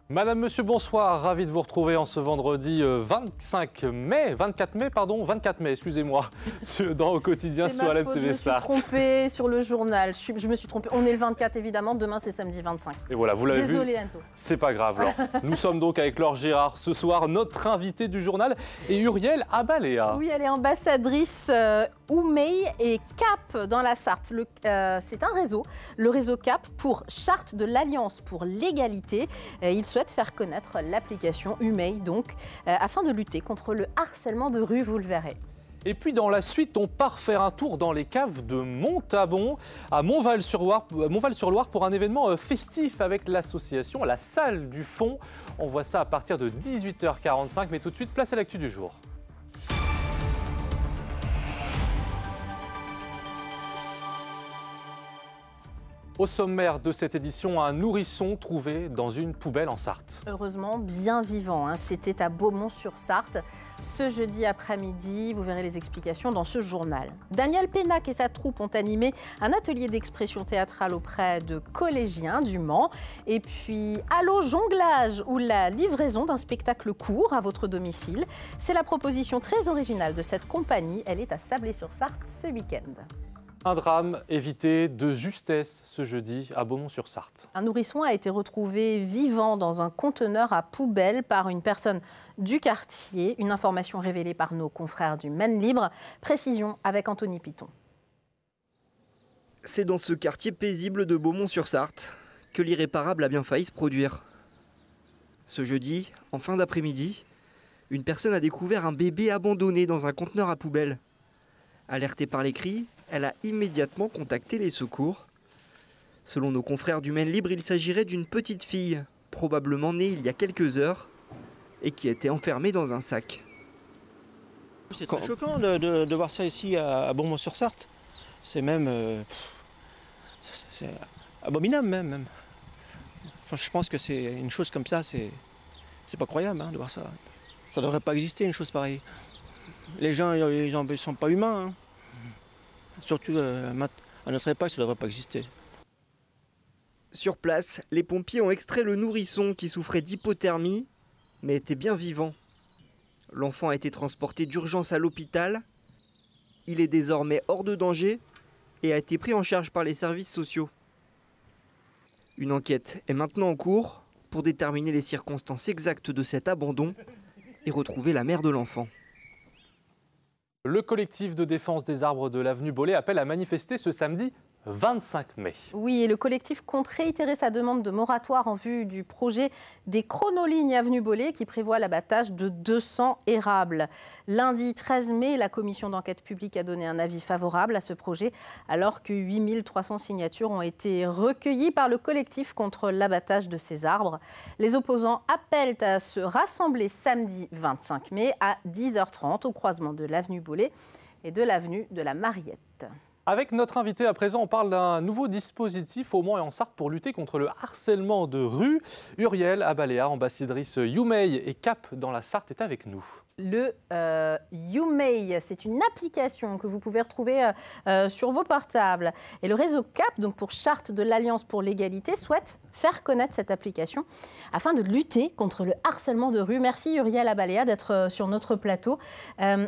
Madame, monsieur, bonsoir. Ravi de vous retrouver en ce vendredi 24 mai, excusez-moi, dans Au quotidien sur Alep TV Sarthe. Je me suis trompée sur le journal. Je me suis trompée. On est le 24 évidemment. Demain c'est samedi 25. Et voilà, vous l'avez vu. Désolée Enzo. C'est pas grave, Laure. Nous sommes donc avec Laure Girard ce soir, notre invitée du journal, et Uriel Abalea. Oui, elle est ambassadrice Oumey et CAP dans la Sarthe. C'est un réseau, le réseau CAP pour Charte de l'Alliance pour l'égalité. Il souhaite faire connaître l'application Oumey donc afin de lutter contre le harcèlement de rue, vous le verrez. Et puis dans la suite, on part faire un tour dans les caves de Montabon, à Montval-sur-Loire pour un événement festif avec l'association La Salle du Fond. On voit ça à partir de 18h45, mais tout de suite, place à l'actu du jour. Au sommaire de cette édition, un nourrisson trouvé dans une poubelle en Sarthe. Heureusement, bien vivant. C'était à Beaumont-sur-Sarthe. Ce jeudi après-midi, vous verrez les explications dans ce journal. Daniel Pénac et sa troupe ont animé un atelier d'expression théâtrale auprès de collégiens du Mans. Et puis, Allo Jonglage, ou la livraison d'un spectacle court à votre domicile. C'est la proposition très originale de cette compagnie. Elle est à Sablé-sur-Sarthe ce week-end. Un drame évité de justesse ce jeudi à Beaumont-sur-Sarthe. Un nourrisson a été retrouvé vivant dans un conteneur à poubelle par une personne du quartier. Une information révélée par nos confrères du Maine Libre. Précision avec Anthony Piton. C'est dans ce quartier paisible de Beaumont-sur-Sarthe que l'irréparable a bien failli se produire. Ce jeudi, en fin d'après-midi, une personne a découvert un bébé abandonné dans un conteneur à poubelle. Alertée par les cris, elle a immédiatement contacté les secours. Selon nos confrères du Maine Libre, il s'agirait d'une petite fille, probablement née il y a quelques heures, et qui était enfermée dans un sac. C'est très choquant de voir ça ici à Beaumont-sur-Sarthe. C'est même c'est abominable même. Enfin, je pense que c'est une chose comme ça, c'est pas croyable de voir ça. Ça devrait pas exister une chose pareille. Les gens ils sont pas humains. Surtout à notre époque, ça ne devrait pas exister. Sur place, les pompiers ont extrait le nourrisson qui souffrait d'hypothermie, mais était bien vivant. L'enfant a été transporté d'urgence à l'hôpital. Il est désormais hors de danger et a été pris en charge par les services sociaux. Une enquête est maintenant en cours pour déterminer les circonstances exactes de cet abandon et retrouver la mère de l'enfant. Le collectif de défense des arbres de l'avenue Bollé appelle à manifester ce samedi 25 mai. Oui, et le collectif compte réitérer sa demande de moratoire en vue du projet des chronolignes avenue Bollé qui prévoit l'abattage de 200 érables. Lundi 13 mai, la commission d'enquête publique a donné un avis favorable à ce projet alors que 8300 signatures ont été recueillies par le collectif contre l'abattage de ces arbres. Les opposants appellent à se rassembler samedi 25 mai à 10h30 au croisement de l'avenue Bollé et de l'avenue de la Mariette. Avec notre invité à présent, on parle d'un nouveau dispositif au Mans et en Sarthe pour lutter contre le harcèlement de rue. Uriel Abalea, ambassadrice Oumey et CAP dans la Sarthe, est avec nous. Le Oumey, c'est une application que vous pouvez retrouver sur vos portables. Et le réseau CAP, donc pour Charte de l'Alliance pour l'égalité, souhaite faire connaître cette application afin de lutter contre le harcèlement de rue. Merci Uriel Abalea d'être sur notre plateau.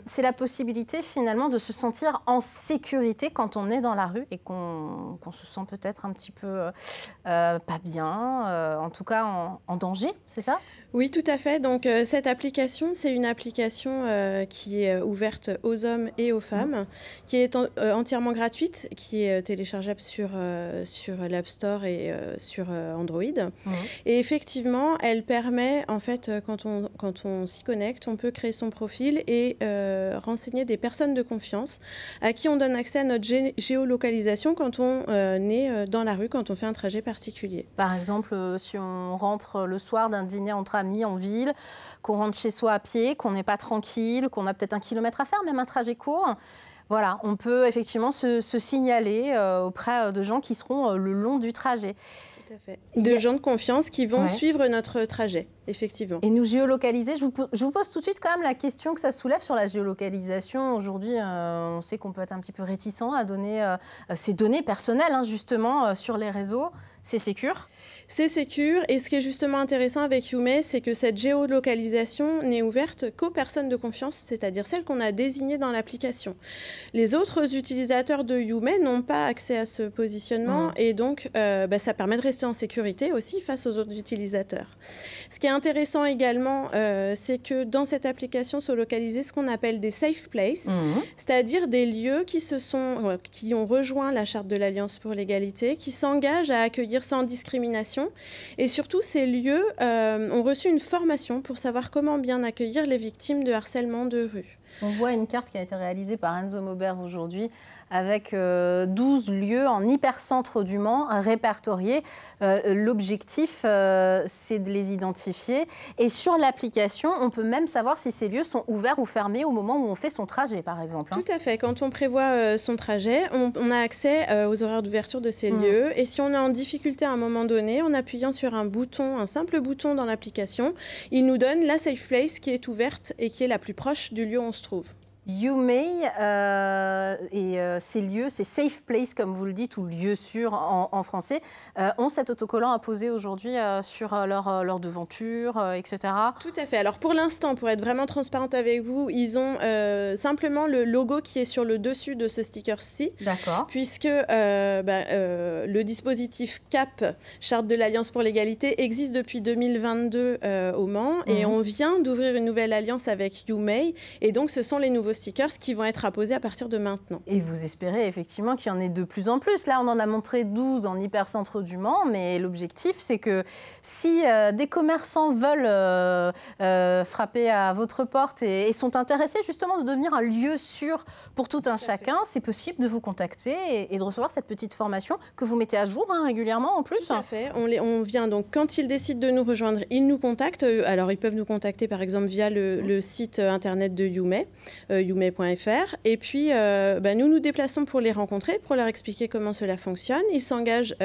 C'est la possibilité finalement de se sentir en sécurité quand on est dans la rue et qu'on se sent peut-être un petit peu pas bien, en tout cas en danger, c'est ça ? Oui, tout à fait. Donc cette application, c'est une application qui est ouverte aux hommes et aux femmes, qui est entièrement gratuite, qui est téléchargeable sur l'App Store et sur Android. Et effectivement, elle permet, en fait, quand on s'y connecte, on peut créer son profil et renseigner des personnes de confiance à qui on donne accès à notre géolocalisation quand on est dans la rue, quand on fait un trajet particulier. Par exemple, si on rentre le soir d'un dîner entre amis en ville, qu'on rentre chez soi à pied, qu'on n'est pas tranquille, qu'on a peut-être 1 kilomètre à faire, même un trajet court. Voilà, on peut effectivement se signaler auprès de gens qui seront le long du trajet. Tout à fait. De gens de confiance qui vont suivre notre trajet, effectivement. Et nous géolocaliser, je vous pose tout de suite quand même la question que ça soulève sur la géolocalisation. Aujourd'hui, on sait qu'on peut être un petit peu réticent à donner ses données personnelles, hein, justement, sur les réseaux. C'est sécure ? C'est sécure, et ce qui est justement intéressant avec YouMay, c'est que cette géolocalisation n'est ouverte qu'aux personnes de confiance, c'est-à-dire celles qu'on a désignées dans l'application. Les autres utilisateurs de YouMay n'ont pas accès à ce positionnement, et donc ça permet de rester en sécurité aussi face aux autres utilisateurs. Ce qui est intéressant également, c'est que dans cette application sont localisés ce qu'on appelle des safe places, c'est-à-dire des lieux qui ont rejoint la Charte de l'Alliance pour l'égalité, qui s'engagent à accueillir sans discrimination. Et surtout, ces lieux ont reçu une formation pour savoir comment bien accueillir les victimes de harcèlement de rue. On voit une carte qui a été réalisée par Enzo Maubert aujourd'hui avec 12 lieux en hypercentre du Mans répertoriés. L'objectif, c'est de les identifier. Et sur l'application, on peut même savoir si ces lieux sont ouverts ou fermés au moment où on fait son trajet, par exemple. Tout à fait. Quand on prévoit son trajet, on a accès aux horaires d'ouverture de ces lieux. Et si on est en difficulté à un moment donné, en appuyant sur un bouton, un simple bouton dans l'application, il nous donne la safe place qui est ouverte et qui est la plus proche du lieu où on se trouve. YouMay et ces lieux, ces safe places, comme vous le dites, ou lieux sûrs en français, ont cet autocollant à poser aujourd'hui sur leur devanture, etc. Tout à fait. Alors pour l'instant, pour être vraiment transparente avec vous, ils ont simplement le logo qui est sur le dessus de ce sticker-ci. D'accord. Puisque le dispositif CAP, Charte de l'Alliance pour l'égalité, existe depuis 2022 au Mans. Et on vient d'ouvrir une nouvelle alliance avec YouMay. Et donc ce sont les nouveaux stickers qui vont être apposés à partir de maintenant. Et vous espérez effectivement qu'il y en ait de plus en plus. Là, on en a montré 12 en hypercentre du Mans, mais l'objectif, c'est que si des commerçants veulent frapper à votre porte et sont intéressés justement de devenir un lieu sûr pour tout un chacun, c'est possible de vous contacter et de recevoir cette petite formation que vous mettez à jour régulièrement en plus. Tout à fait. On vient donc, quand ils décident de nous rejoindre, ils nous contactent. Alors, ils peuvent nous contacter par exemple via le site internet de YouMay. YouMay.fr. Et puis, nous nous déplaçons pour les rencontrer, pour leur expliquer comment cela fonctionne. Ils s'engagent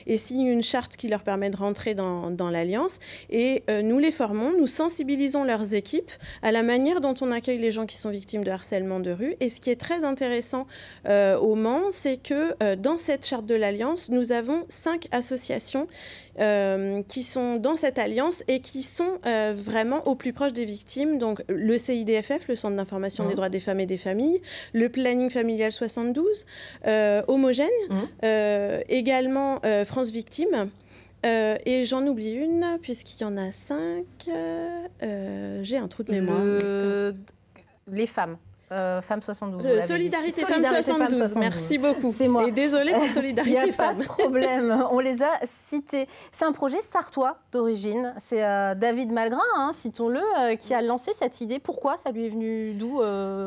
et signent une charte qui leur permet de rentrer dans l'Alliance. Et nous les formons, nous sensibilisons leurs équipes à la manière dont on accueille les gens qui sont victimes de harcèlement de rue. Et ce qui est très intéressant au Mans, c'est que dans cette charte de l'Alliance, nous avons 5 associations qui sont dans cette alliance et qui sont vraiment au plus proche des victimes. Donc le CIDFF, le Centre d'information des droits des femmes et des familles, le Planning familial 72, Homogène, également France Victime. Et j'en oublie une, puisqu'il y en a 5. J'ai un trou de mémoire. Les femmes. Femmes 72. Solidarité Femmes 72. Merci beaucoup. C'est moi. Et désolée pour Solidarité Femmes. Il n'y a pas de problème. On les a cités. C'est un projet sartois d'origine. C'est David Malgrin, citons-le, qui a lancé cette idée. Pourquoi ça lui est venu d'où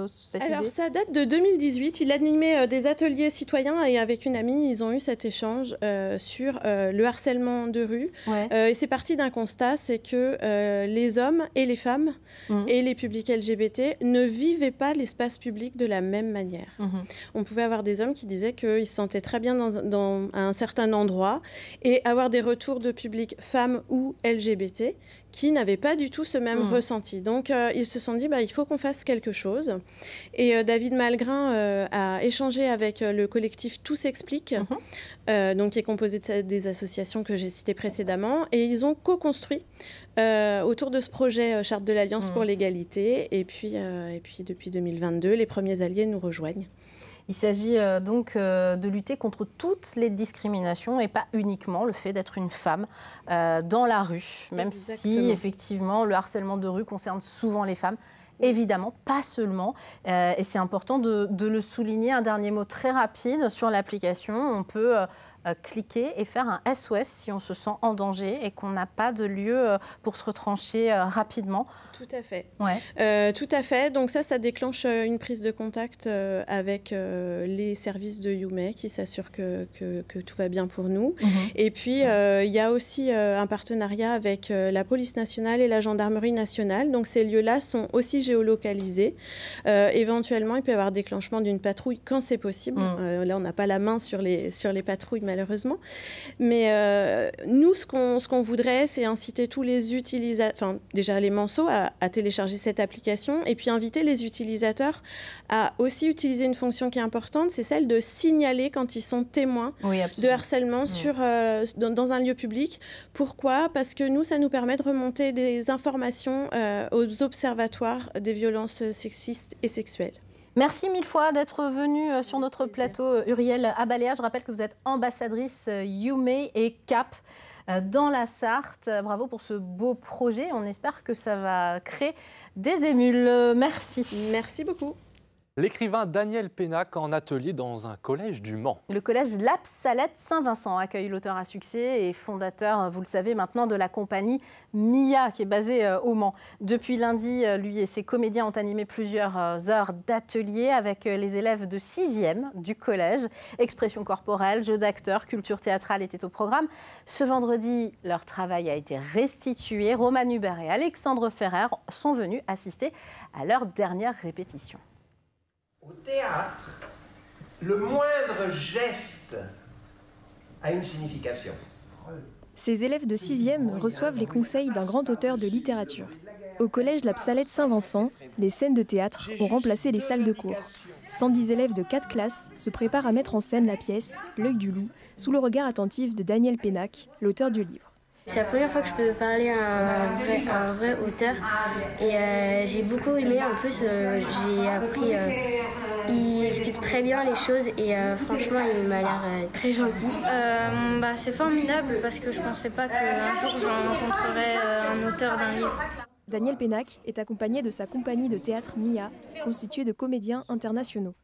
cette idée ? Alors, ça date de 2018. Il animait des ateliers citoyens et avec une amie, ils ont eu cet échange sur le harcèlement de rue. Et c'est parti d'un constat, c'est que les hommes et les femmes et les publics LGBT ne vivaient pas l'espace public de la même manière. On pouvait avoir des hommes qui disaient qu'ils se sentaient très bien à un certain endroit et avoir des retours de public femmes ou LGBT qui n'avaient pas du tout ce même ressenti. Donc, ils se sont dit, il faut qu'on fasse quelque chose. Et David Malgrin a échangé avec le collectif Tout s'explique, donc qui est composé des associations que j'ai citées précédemment. Et ils ont co-construit autour de ce projet Charte de l'Alliance pour l'égalité. Et puis, depuis 2022, les premiers alliés nous rejoignent. Il s'agit donc de lutter contre toutes les discriminations et pas uniquement le fait d'être une femme dans la rue, même si effectivement le harcèlement de rue concerne souvent les femmes. Évidemment, pas seulement. Et c'est important de le souligner. Un dernier mot très rapide sur l'application. On peut cliquer et faire un SOS si on se sent en danger et qu'on n'a pas de lieu pour se retrancher rapidement. Tout à fait. Tout à fait. Donc ça déclenche une prise de contact avec les services de YouMay qui s'assurent que tout va bien pour nous. Et puis, il y a aussi un partenariat avec la police nationale et la gendarmerie nationale. Donc ces lieux-là sont aussi géolocalisés. Éventuellement, il peut y avoir déclenchement d'une patrouille quand c'est possible. Là, on n'a pas la main sur les patrouilles malheureusement. Mais nous, ce qu'on voudrait, c'est inciter tous les utilisateurs, enfin déjà les Manceaux, à télécharger cette application et puis inviter les utilisateurs à aussi utiliser une fonction qui est importante, c'est celle de signaler quand ils sont témoins de harcèlement dans un lieu public. Pourquoi ? Parce que nous, ça nous permet de remonter des informations aux observatoires des violences sexistes et sexuelles. Merci mille fois d'être venue sur notre plateau, Uriel Abaléa. Je rappelle que vous êtes ambassadrice YouMay et CAP dans la Sarthe. Bravo pour ce beau projet. On espère que ça va créer des émules. Merci. Merci beaucoup. L'écrivain Daniel Pénac en atelier dans un collège du Mans. Le collège L'Absalette Saint-Vincent accueille l'auteur à succès et fondateur, vous le savez maintenant, de la compagnie MIA qui est basée au Mans. Depuis lundi, lui et ses comédiens ont animé plusieurs heures d'atelier avec les élèves de 6e du collège. Expression corporelle, jeu d'acteurs, culture théâtrale étaient au programme. Ce vendredi, leur travail a été restitué. Roman Hubert et Alexandre Ferrer sont venus assister à leur dernière répétition. Au théâtre, le moindre geste a une signification. Ces élèves de 6e reçoivent les conseils d'un grand auteur de littérature. Au collège L'Absalette Saint-Vincent, les scènes de théâtre ont remplacé les salles de cours. 110 élèves de 4 classes se préparent à mettre en scène la pièce L'œil du loup, sous le regard attentif de Daniel Pénac, l'auteur du livre. C'est la première fois que je peux parler à un vrai auteur et j'ai beaucoup aimé. En plus, j'ai appris. Il explique très bien les choses et franchement, il m'a l'air très gentil. C'est formidable parce que je ne pensais pas qu'un jour j'en rencontrerais un auteur d'un livre. Daniel Pénac est accompagné de sa compagnie de théâtre MIA, constituée de comédiens internationaux.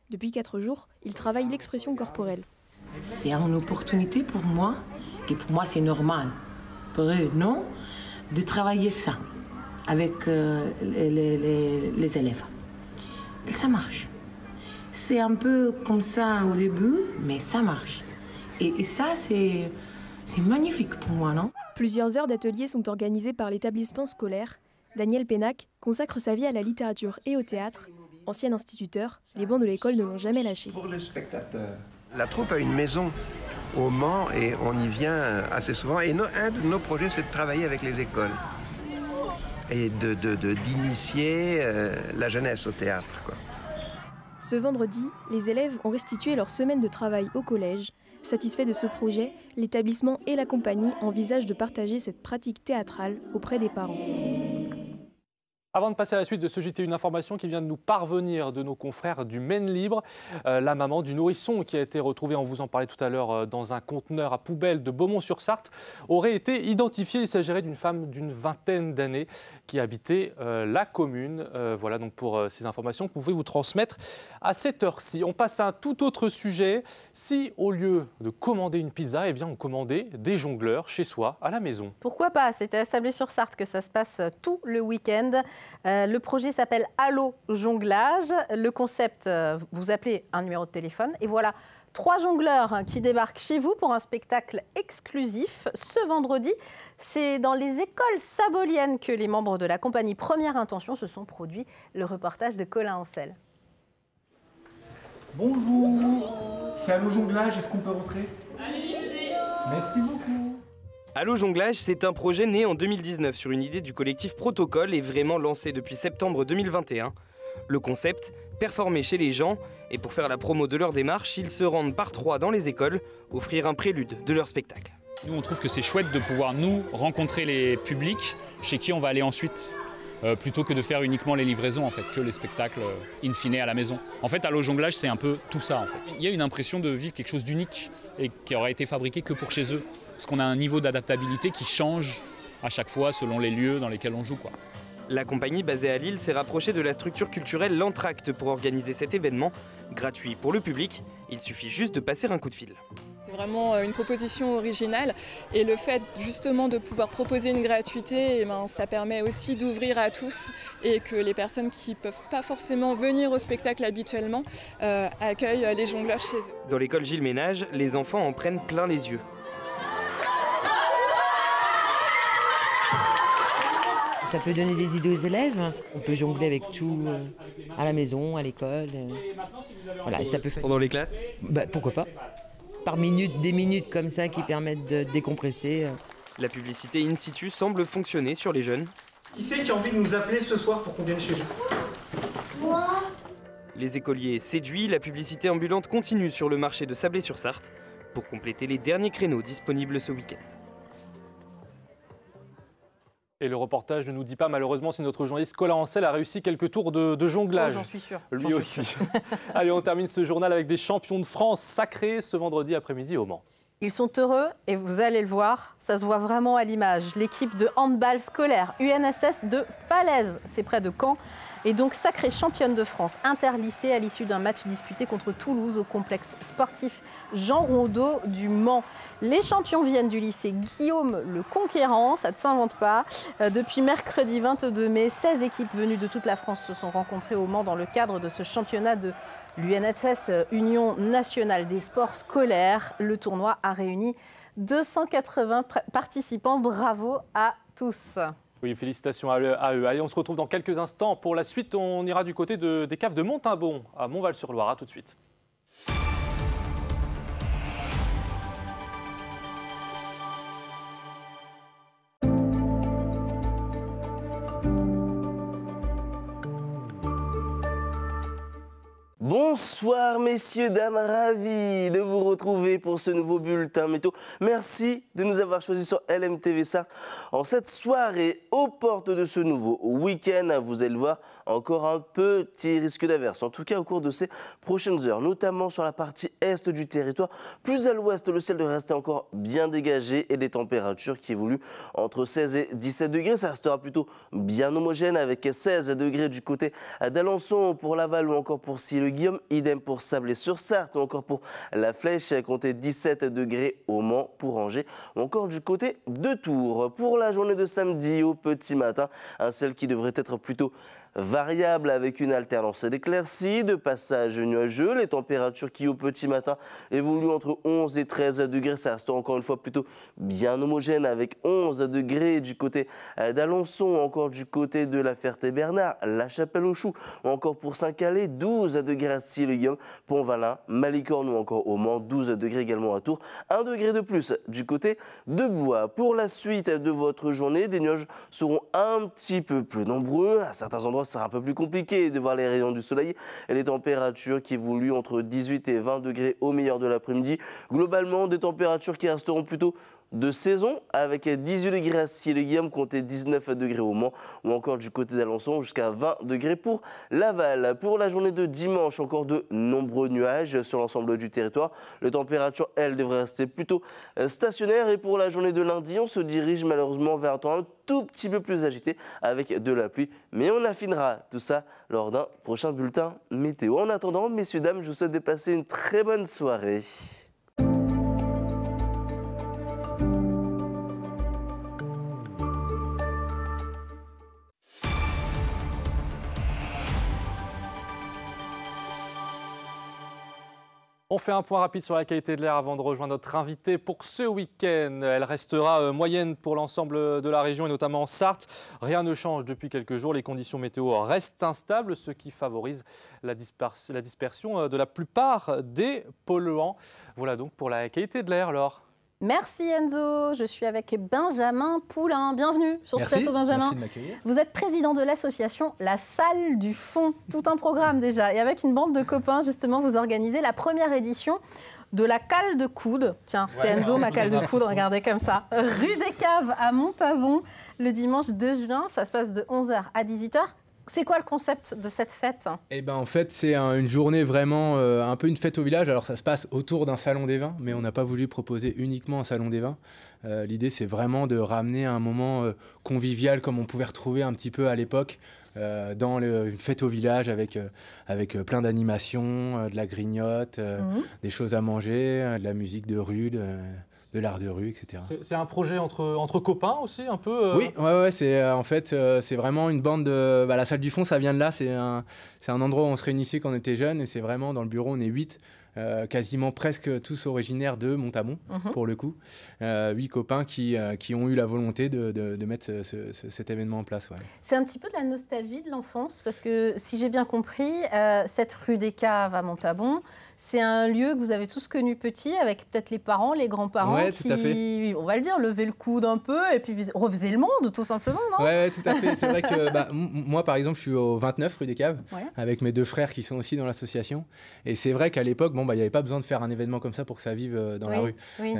Depuis 4 jours, il travaille l'expression corporelle. C'est une opportunité pour moi, et pour moi c'est normal. Pour eux, non, de travailler ça avec les élèves. Et ça marche. C'est un peu comme ça au début, mais ça marche. Et ça, c'est magnifique pour moi, non ? Plusieurs heures d'ateliers sont organisées par l'établissement scolaire. Daniel Pénac consacre sa vie à la littérature et au théâtre. Ancien instituteur, les bancs de l'école ne l'ont jamais lâché. Pour le spectateur, la troupe a une maison au Mans et on y vient assez souvent. Et un de nos projets, c'est de travailler avec les écoles et d'initier la jeunesse au théâtre, quoi. Ce vendredi, les élèves ont restitué leur semaine de travail au collège. Satisfait de ce projet, l'établissement et la compagnie envisagent de partager cette pratique théâtrale auprès des parents. Avant de passer à la suite de ce JT, une information qui vient de nous parvenir de nos confrères du Maine Libre. La maman du nourrisson qui a été retrouvée, on vous en parlait tout à l'heure, dans un conteneur à poubelle de Beaumont-sur-Sarthe, aurait été identifiée. Il s'agirait d'une femme d'une vingtaine d'années qui habitait la commune. Voilà donc pour ces informations que vous pouvez vous transmettre à cette heure-ci. On passe à un tout autre sujet. Si au lieu de commander une pizza, eh bien on commandait des jongleurs chez soi, à la maison. Pourquoi pas ? C'était à Sablé-sur-Sarthe que ça se passe tout le week-end. Le projet s'appelle Allo Jonglage. Le concept, vous appelez un numéro de téléphone et voilà 3 jongleurs qui débarquent chez vous pour un spectacle exclusif. Ce vendredi, c'est dans les écoles saboliennes que les membres de la compagnie Première Intention se sont produits. Le reportage de Colin Ancel. Bonjour, c'est Allo Jonglage, est-ce qu'on peut rentrer ? Merci beaucoup. Allo Jonglage, c'est un projet né en 2019 sur une idée du collectif Protocole et vraiment lancé depuis septembre 2021. Le concept, performer chez les gens, et pour faire la promo de leur démarche, ils se rendent par 3 dans les écoles, offrir un prélude de leur spectacle. Nous, on trouve que c'est chouette de pouvoir, nous, rencontrer les publics chez qui on va aller ensuite, plutôt que de faire uniquement les livraisons, en fait, que les spectacles in fine à la maison. En fait, Allo Jonglage, c'est un peu tout ça, en fait. Il y a une impression de vivre quelque chose d'unique et qui aura été fabriqué que pour chez eux. Parce qu'on a un niveau d'adaptabilité qui change à chaque fois selon les lieux dans lesquels on joue, quoi. La compagnie basée à Lille s'est rapprochée de la structure culturelle L'Entracte pour organiser cet événement. Gratuit pour le public, il suffit juste de passer un coup de fil. C'est vraiment une proposition originale et le fait justement de pouvoir proposer une gratuité, ça permet aussi d'ouvrir à tous et que les personnes qui ne peuvent pas forcément venir au spectacle habituellement accueillent les jongleurs chez eux. Dans l'école Gilles Ménage, les enfants en prennent plein les yeux. Ça peut donner des idées aux élèves. On peut jongler avec tout à la maison, à l'école. Voilà, et ça peut faire... Pendant les classes ? Pourquoi pas ? par minute, des minutes comme ça qui permettent de décompresser. La publicité in situ semble fonctionner sur les jeunes. Qui c'est qui a envie de nous appeler ce soir pour qu'on vienne chez vous? Moi. Les écoliers séduits, la publicité ambulante continue sur le marché de Sablé-sur-Sarthe pour compléter les derniers créneaux disponibles ce week-end. Et le reportage ne nous dit pas malheureusement si notre journaliste Colin Ancel a réussi quelques tours de jonglage. Oh, j'en suis sûr. Lui aussi. Allez, on termine ce journal avec des champions de France sacrés ce vendredi après-midi au Mans. Ils sont heureux et vous allez le voir, ça se voit vraiment à l'image. L'équipe de handball scolaire UNSS de Falaise, c'est près de Caen, est donc sacrée championne de France interlycée à l'issue d'un match disputé contre Toulouse au complexe sportif Jean Rondeau du Mans. Les champions viennent du lycée Guillaume le Conquérant, ça ne s'invente pas. Depuis mercredi 22 mai, 16 équipes venues de toute la France se sont rencontrées au Mans dans le cadre de ce championnat de l'UNSS, Union nationale des sports scolaires. Le tournoi a réuni 280 participants. Bravo à tous. Oui, félicitations à eux. Allez, on se retrouve dans quelques instants. Pour la suite, on ira du côté des caves de Montabon, à Montval-sur-Loire. À tout de suite. Bonsoir messieurs, dames, ravi de vous retrouver pour ce nouveau bulletin météo. Merci de nous avoir choisis sur LMTV Sarthe en cette soirée aux portes de ce nouveau week-end. Vous allez le voir, encore un petit risque d'averse, en tout cas au cours de ces prochaines heures, notamment sur la partie est du territoire. Plus à l'ouest, le ciel devrait rester encore bien dégagé et des températures qui évoluent entre 16 et 17 degrés. Ça restera plutôt bien homogène avec 16 degrés du côté d'Alençon pour Laval ou encore pour Guillaume, idem pour Sablé-sur-Sarthe ou encore pour La Flèche, comptez 17 degrés au Mans, pour Angers ou encore du côté de Tours. Pour la journée de samedi au petit matin, un ciel qui devrait être plutôt variable avec une alternance d'éclaircies, de passages nuageux. Les températures qui au petit matin évoluent entre 11 et 13 degrés. Ça reste encore une fois plutôt bien homogène avec 11 degrés du côté d'Alençon, encore du côté de la Ferté-Bernard, La Chapelle-aux-Choux ou encore pour Saint-Calais, 12 degrés à Sille-Guillaume, Pont-Valin, Malicorne ou encore au Mans, 12 degrés également à Tours, 1 degré de plus du côté de Blois. Pour la suite de votre journée, des nuages seront un petit peu plus nombreux. À certains endroits, ce sera un peu plus compliqué de voir les rayons du soleil et les températures qui évoluent entre 18 et 20 degrés au meilleur de l'après-midi. Globalement, des températures qui resteront plutôt de saison avec 18 degrés à Sille-Guillaume, comptez 19 degrés au Mans ou encore du côté d'Alençon jusqu'à 20 degrés pour Laval. Pour la journée de dimanche, encore de nombreux nuages sur l'ensemble du territoire. Les températures, elles, devraient rester plutôt stationnaires. Et pour la journée de lundi, on se dirige malheureusement vers un temps un tout petit peu plus agité avec de la pluie. Mais on affinera tout ça lors d'un prochain bulletin météo. En attendant, messieurs, dames, je vous souhaite de passer une très bonne soirée. On fait un point rapide sur la qualité de l'air avant de rejoindre notre invitée pour ce week-end. Elle restera moyenne pour l'ensemble de la région et notamment en Sarthe. Rien ne change depuis quelques jours. Les conditions météo restent instables, ce qui favorise la dispersion de la plupart des polluants. Voilà donc pour la qualité de l'air, Laure. Merci Enzo, je suis avec Benjamin Poulain. Bienvenue sur ce plateau, Benjamin. Merci de m'accueillir. Vous êtes président de l'association La Salle du Fond, tout un programme déjà. Et avec une bande de copains, justement, vous organisez la première édition de la cale de coude. Tiens, c'est Enzo, ma cale de coude, regardez comme ça. Rue des Caves à Montabon, le dimanche 2 juin. Ça se passe de 11h à 18h. C'est quoi le concept de cette fête ? Eh ben, en fait, c'est une journée vraiment un peu une fête au village. Alors, ça se passe autour d'un salon des vins, mais on n'a pas voulu proposer uniquement un salon des vins. L'idée, c'est vraiment de ramener un moment convivial comme on pouvait retrouver un petit peu à l'époque dans une fête au village avec plein d'animations, de la grignote, des choses à manger, de la musique de rue, de l'art de rue, etc. C'est un projet entre copains aussi, un peu Oui, ouais, c'est vraiment une bande de... la salle du fond, ça vient de là, c'est un endroit où on se réunissait quand on était jeunes, et c'est vraiment, dans le bureau, on est 8, quasiment presque tous originaires de Montabon, pour le coup. 8 copains qui ont eu la volonté de mettre cet événement en place. Ouais. C'est un petit peu de la nostalgie de l'enfance, parce que si j'ai bien compris, cette rue des Caves à Montabon, c'est un lieu que vous avez tous connu petit, avec peut-être les parents, les grands-parents qui, on va le dire, levaient le coude un peu et puis refaisaient le monde, tout simplement, non? Ouais, tout à fait. C'est vrai que moi, par exemple, je suis au 29 rue des Caves, avec mes 2 frères qui sont aussi dans l'association. Et c'est vrai qu'à l'époque, il n'y avait pas besoin de faire un événement comme ça pour que ça vive dans la rue. Oui.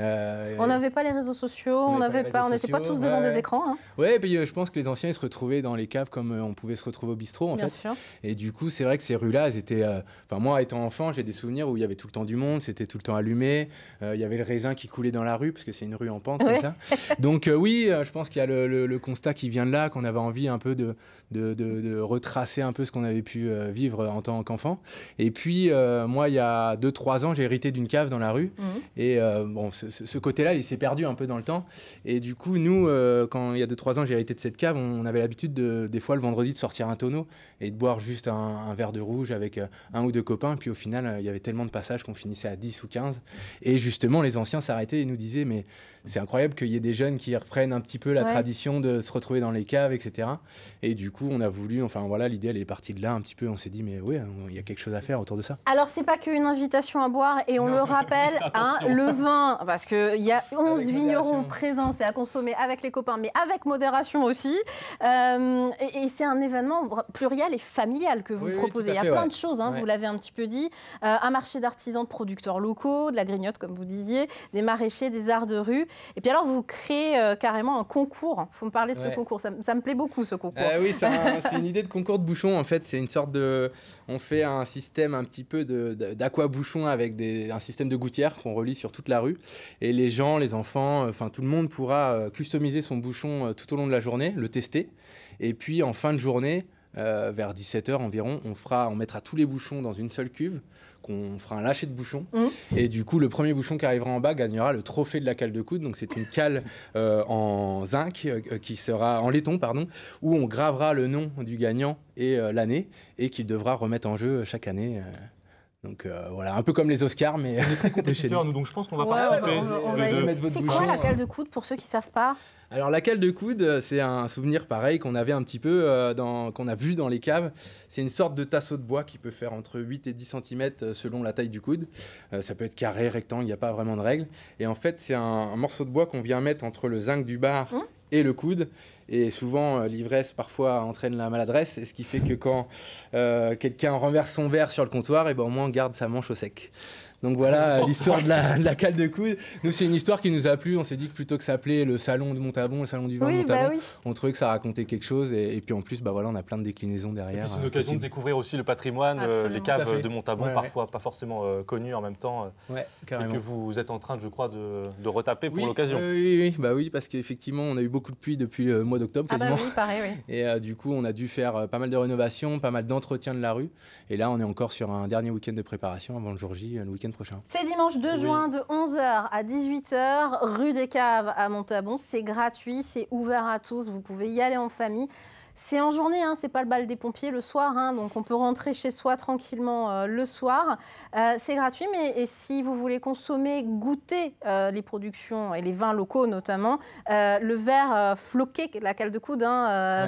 On n'avait pas les réseaux sociaux, on n'était pas tous devant des écrans. Hein. Oui, et puis je pense que les anciens ils se retrouvaient dans les caves comme on pouvait se retrouver au bistrot, en fait. Sûr. Et du coup, c'est vrai que ces rues-là, elles étaient... moi, étant enfant, j'ai des souvenirs où il y avait tout le temps du monde, c'était tout le temps allumé. Il y avait le raisin qui coulait dans la rue, parce que c'est une rue en pente, comme ça. Donc oui, je pense qu'il y a le constat qui vient de là, qu'on avait envie un peu de retracer un peu ce qu'on avait pu vivre en tant qu'enfant. Et puis, moi, il y a 2-3 ans, j'ai hérité d'une cave dans la rue. Et ce côté-là, il s'est perdu un peu dans le temps. Et du coup, nous, quand il y a 2-3 ans, j'ai hérité de cette cave, on avait l'habitude, des fois, le vendredi, de sortir un tonneau et de boire juste un verre de rouge avec 1 ou 2 copains. Et puis, au final, il y avait tellement de passages qu'on finissait à 10 ou 15. Et justement, les anciens s'arrêtaient et nous disaient, mais c'est incroyable qu'il y ait des jeunes qui reprennent un petit peu la tradition de se retrouver dans les caves, etc. Et du coup, on a voulu, l'idée, elle est partie de là un petit peu. On s'est dit, mais oui, il y a quelque chose à faire autour de ça. Alors, c'est pas qu'une invitation à boire, et on le rappelle, le vin, parce qu'il y a 11 vignerons présents, c'est à consommer avec les copains, mais avec modération aussi. Et c'est un événement pluriel et familial que vous proposez. Il y a plein de choses, vous l'avez un petit peu dit. Un marché d'artisans, de producteurs locaux, de la grignote, comme vous disiez, des maraîchers, des arts de rue. Et puis alors, vous créez carrément un concours. Il faut me parler de ce concours. Ça me plaît beaucoup, ce concours. Oui, c'est une idée de concours de bouchons, en fait. C'est une sorte de... On fait un système un petit peu d'aqua-bouchon avec un système de gouttières qu'on relie sur toute la rue. Et les gens, les enfants, tout le monde pourra customiser son bouchon tout au long de la journée, le tester. Et puis, en fin de journée, vers 17h environ, on mettra tous les bouchons dans une seule cuve. On fera un lâcher de bouchons. Et du coup, le premier bouchon qui arrivera en bas gagnera le trophée de la cale de coude. Donc, c'est une cale en zinc, qui sera en laiton, pardon, où on gravera le nom du gagnant et l'année, et qu'il devra remettre en jeu chaque année. Donc voilà, un peu comme les Oscars, mais on est très compétiteurs, nous, donc je pense qu'on va participer. C'est quoi la cale de coude pour ceux qui ne savent pas? Alors la cale de coude, c'est un souvenir pareil qu'on avait un petit peu, qu'on a vu dans les caves. C'est une sorte de tasseau de bois qui peut faire entre 8 et 10 cm selon la taille du coude. Ça peut être carré, rectangle, il n'y a pas vraiment de règle. Et en fait, c'est un morceau de bois qu'on vient mettre entre le zinc du bar et le coude. Et souvent, l'ivresse parfois entraîne la maladresse. Et ce qui fait que quand quelqu'un renverse son verre sur le comptoir, et ben, au moins on garde sa manche au sec. Donc voilà l'histoire de la cale de coude. Nous, c'est une histoire qui nous a plu. On s'est dit que plutôt que s'appeler le salon de Montabon, le salon du vin de Montabon, on trouvait que ça racontait quelque chose. Et puis en plus, on a plein de déclinaisons derrière. C'est une occasion de découvrir aussi le patrimoine, les caves de Montabon, parfois pas forcément connues en même temps. Et que vous êtes en train, je crois, de retaper pour l'occasion. Oui, parce qu'effectivement, on a eu beaucoup de pluie depuis le mois d'octobre quasiment. Pareil. Et du coup, on a dû faire pas mal de rénovations, pas mal d'entretien de la rue. Et là, on est encore sur un dernier week-end de préparation avant le jour J, le week-end prochain. C'est dimanche 2 juin de 11h à 18h, rue des Caves à Montabon. C'est gratuit, c'est ouvert à tous, vous pouvez y aller en famille. C'est en journée, c'est pas le bal des pompiers le soir, donc on peut rentrer chez soi tranquillement le soir. C'est gratuit, mais si vous voulez consommer, goûter les productions et les vins locaux notamment, le verre floqué, la cale de coude,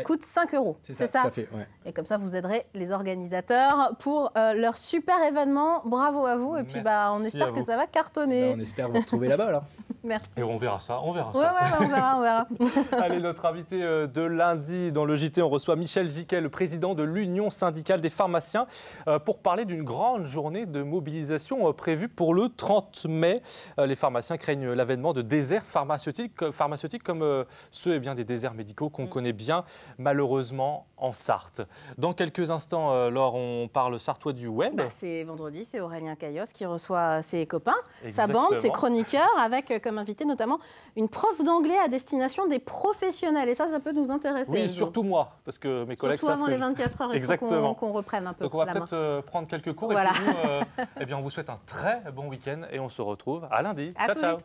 coûte 5 €. C'est ça, tout à fait, Et comme ça, vous aiderez les organisateurs pour leur super événement. Bravo à vous, et puis on espère que ça va cartonner. On espère vous retrouver là-bas alors. Merci. Et on verra ça, on verra ça. Ouais, on verra. Allez, notre invité de lundi dans le JT, on reçoit Michel Giquet, le président de l'Union syndicale des pharmaciens, pour parler d'une grande journée de mobilisation prévue pour le 30 mai. Les pharmaciens craignent l'avènement de déserts pharmaceutiques comme ceux des déserts médicaux qu'on connaît bien, malheureusement, en Sarthe. Dans quelques instants, Laure, on parle sartois du web. C'est vendredi, c'est Aurélien Caillos qui reçoit ses copains, Exactement. sa bande, ses chroniqueurs, avec comme invité notamment une prof d'anglais à destination des professionnels. Et ça peut nous intéresser. Oui, surtout moi, parce que mes collègues savent avant les 24 heures, il faut qu'on reprenne un peu. Donc on va peut-être prendre quelques cours. Voilà. Et puis nous, on vous souhaite un très bon week-end et on se retrouve à lundi. Ciao.